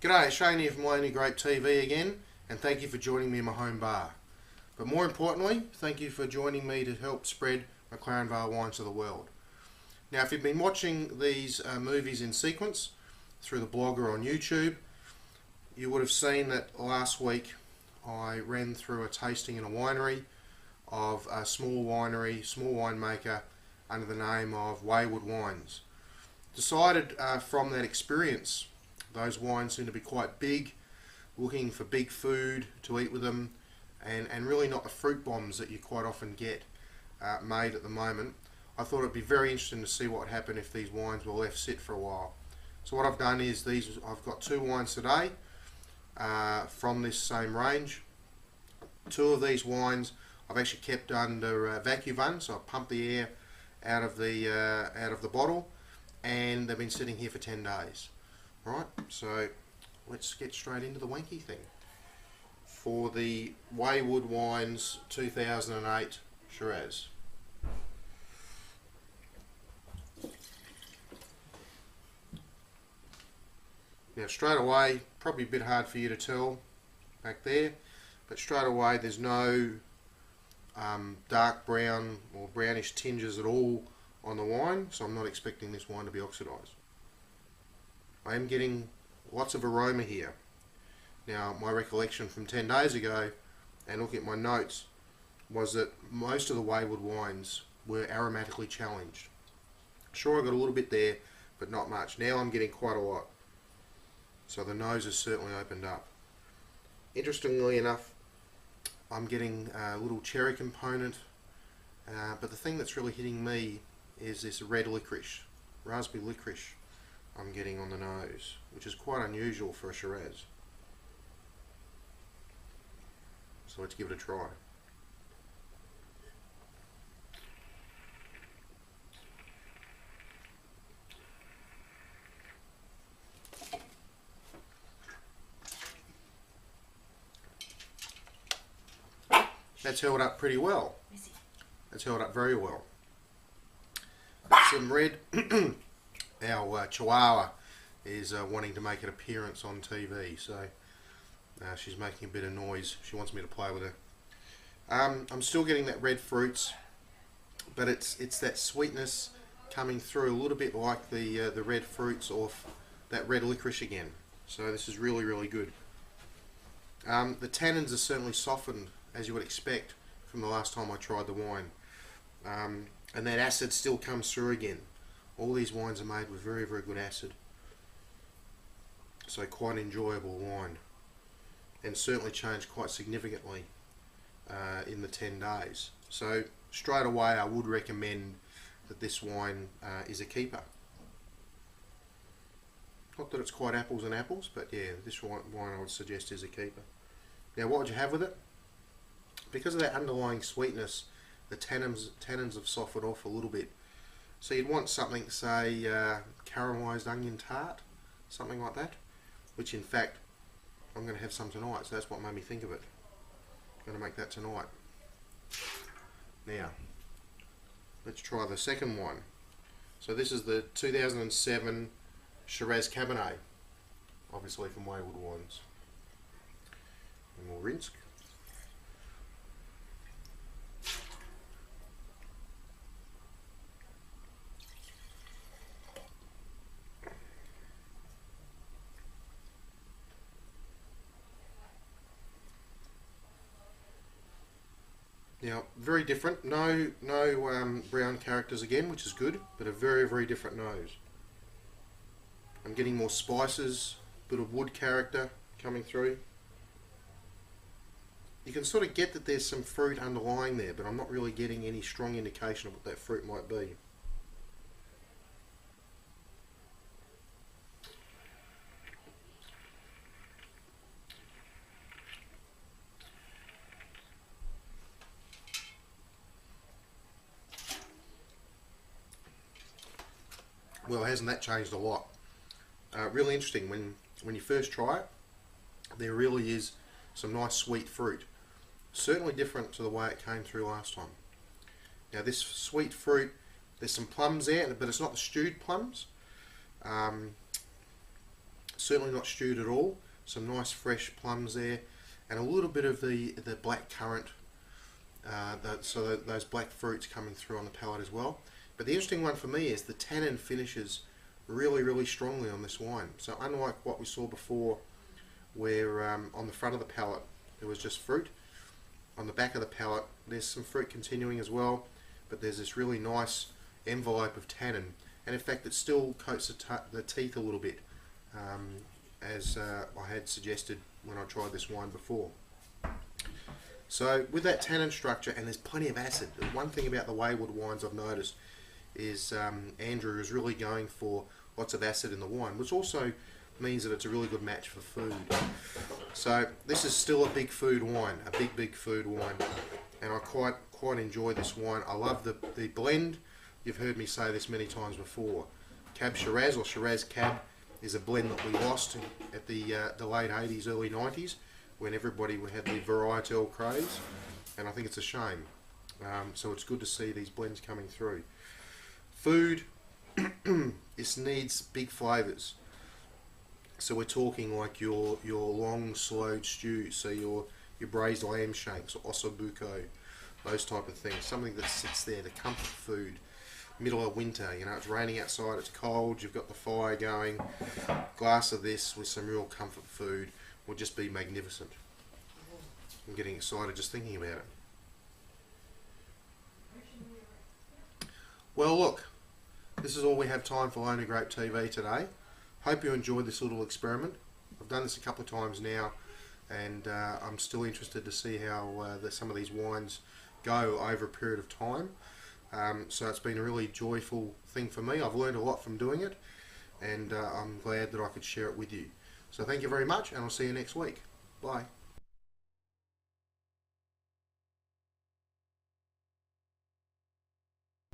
G'day, Shane here from Grape TV again, and thank you for joining me in my home bar. But more importantly, thank you for joining me to help spread McLaren Vale wines to the world. Now, if you've been watching these movies in sequence through the blog or on YouTube, you would have seen that last week I ran through a tasting in a winery of a small winemaker under the name of Waywood wines. Decided from that experience, those wines seem to be quite big, looking for big food to eat with them, and really not the fruit bombs that you quite often get made at the moment. I thought it'd be very interesting to see what would happen if these wines were left sit for a while. So what I've done is I've got two wines today from this same range. Two of these wines I've actually kept under vacuvun, so I've pumped the air out of the bottle, and they've been sitting here for 10 days. Right, so let's get straight into the wanky thing. For the Waywood Wines 2008 Shiraz. Now straight away, probably a bit hard for you to tell back there, but straight away there's no dark brown or brownish tinges at all on the wine, so I'm not expecting this wine to be oxidised. I am getting lots of aroma here. Now, my recollection from 10 days ago, and looking at my notes, was that most of the Waywood wines were aromatically challenged. Sure, I got a little bit there, but not much. Now I'm getting quite a lot. So the nose has certainly opened up. Interestingly enough, I'm getting a little cherry component, but the thing that's really hitting me is this red licorice, raspberry licorice I'm getting on the nose, which is quite unusual for a Shiraz. So let's give it a try. That's held up pretty well. That's held up very well. Some red. Our Chihuahua is wanting to make an appearance on TV, so she's making a bit of noise. She wants me to play with her. I'm still getting that red fruits, but it's that sweetness coming through a little bit like the red fruits off that red licorice again. So this is really, really good. The tannins are certainly softened, as you would expect from the last time I tried the wine, and that acid still comes through again. All these wines are made with very, very good acid, so quite enjoyable wine, and certainly changed quite significantly in the 10 days. So straight away I would recommend that this wine is a keeper. Not that it's quite apples and apples, but yeah, this wine I would suggest is a keeper. Now what would you have with it? Because of that underlying sweetness, the tannins have softened off a little bit. So you'd want something, say, caramelised onion tart, something like that, which in fact I'm going to have some tonight, so that's what made me think of it. I'm going to make that tonight. Now, let's try the second one. So this is the 2007 Shiraz Cabernet, obviously from Waywood Wines. And we'll rinse. Now, very different. No brown characters again, which is good, but a very, very different nose. I'm getting more spices, a bit of wood character coming through. You can sort of get that there's some fruit underlying there, but I'm not really getting any strong indication of what that fruit might be. Well, hasn't that changed a lot? Really interesting. When you first try it, there really is some nice sweet fruit. Certainly different to the way it came through last time. Now this sweet fruit, there's some plums there, but it's not the stewed plums. Certainly not stewed at all. Some nice fresh plums there, and a little bit of the black currant, so those black fruits coming through on the palate as well. But the interesting one for me is the tannin finishes really strongly on this wine. So unlike what we saw before, where on the front of the palate there was just fruit, on the back of the palate there's some fruit continuing as well, but there's this really nice envelope of tannin, and in fact it still coats the teeth a little bit, as I had suggested when I tried this wine before. So with that tannin structure, and there's plenty of acid. The one thing about the Waywood wines I've noticed is Andrew is really going for lots of acid in the wine, which also means that it's a really good match for food. So this is still a big food wine, a big food wine, and I quite enjoy this wine. I love the blend. You've heard me say this many times before. Cab Shiraz, or Shiraz Cab, is a blend that we lost at the late 80s, early 90s, when everybody had the varietal craze, and I think it's a shame. So it's good to see these blends coming through. Food, this needs big flavours. So we're talking like your long slowed stews, so your braised lamb shanks or osso buco, those type of things. Something that sits there, the comfort food. Middle of winter, you know, it's raining outside, it's cold, you've got the fire going. Glass of this with some real comfort food would just be magnificent. I'm getting excited just thinking about it. Well, look, this is all we have time for Lonely Grape TV today. Hope you enjoyed this little experiment. I've done this a couple of times now, and I'm still interested to see how some of these wines go over a period of time. So it's been a really joyful thing for me. I've learned a lot from doing it, and I'm glad that I could share it with you. So thank you very much, and I'll see you next week. Bye.